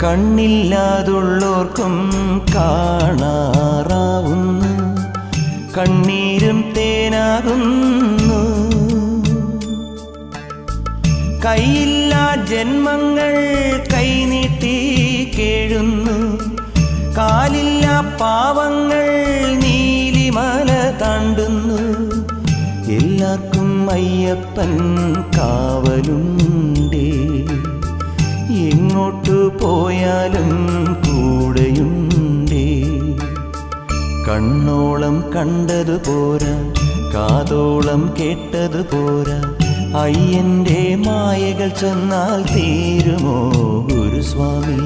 കണ്ണില്ലാതുള്ളോർക്കും കാണാറാവുന്നു, കണ്ണീരും തേനാകുന്നു. കൈയില്ലാ ജന്മങ്ങൾ കൈനീട്ടി കേഴുന്നു, കാലില്ലാ പാവങ്ങൾ നീലിമല താണ്ടുന്നു. എല്ലാവർക്കും അയ്യപ്പൻ കാവലുണ്ടേ, എങ്ങോട്ടു പോയാലും കൂടെയുണ്ടേ. കണ്ണോളം കണ്ടതു പോരാ, കാതോളം കേട്ടതു പോരാ, അയ്യൻ്റെ മായകൾ ചെന്നാൽ തീരുമോ ഗുരുസ്വാമി?